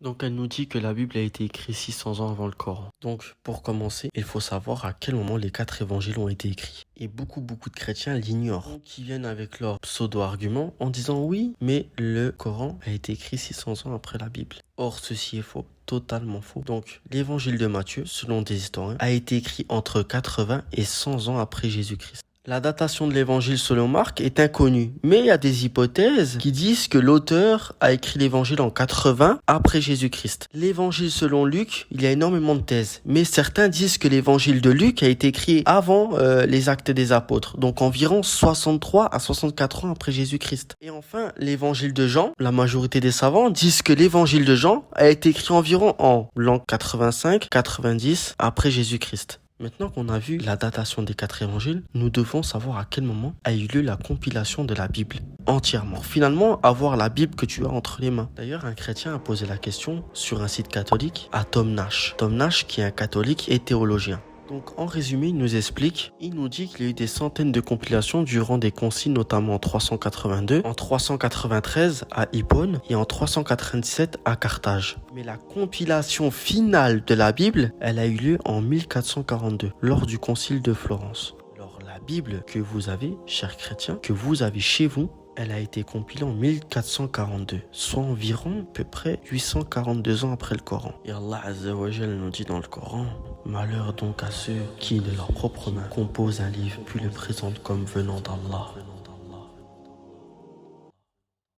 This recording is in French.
Donc elle nous dit que la Bible a été écrite 600 ans avant le Coran. Donc pour commencer, il faut savoir à quel moment les 4 évangiles ont été écrits. Et beaucoup de chrétiens l'ignorent. Donc ils viennent avec leur pseudo-argument en disant oui, mais le Coran a été écrit 600 ans après la Bible. Or ceci est faux. Totalement faux. Donc, l'évangile de Matthieu, selon des historiens, a été écrit entre 80 et 100 ans après Jésus-Christ. La datation de l'évangile selon Marc est inconnue, mais il y a des hypothèses qui disent que l'auteur a écrit l'évangile en 80 après Jésus-Christ. L'évangile selon Luc, il y a énormément de thèses, mais certains disent que l'évangile de Luc a été écrit avant les actes des apôtres, donc environ 63 à 64 ans après Jésus-Christ. Et enfin, l'évangile de Jean, la majorité des savants disent que l'évangile de Jean a été écrit environ en l'an 85-90 après Jésus-Christ. Maintenant qu'on a vu la datation des 4 évangiles, nous devons savoir à quel moment a eu lieu la compilation de la Bible entièrement. Finalement, avoir la Bible que tu as entre les mains. D'ailleurs, un chrétien a posé la question sur un site catholique à Tom Nash. Tom Nash qui est un catholique et théologien. Donc en résumé, il nous explique, il nous dit qu'il y a eu des centaines de compilations durant des conciles, notamment en 382, en 393 à Hippone et en 397 à Carthage. Mais la compilation finale de la Bible, elle a eu lieu en 1442, lors du concile de Florence. Alors la Bible que vous avez, chers chrétiens, que vous avez chez vous, elle a été compilée en 1442, soit environ à peu près 842 ans après le Coran. Et Allah Azza wa Jal nous dit dans le Coran, malheur donc à ceux qui de leur propre main composent un livre puis le présentent comme venant d'Allah.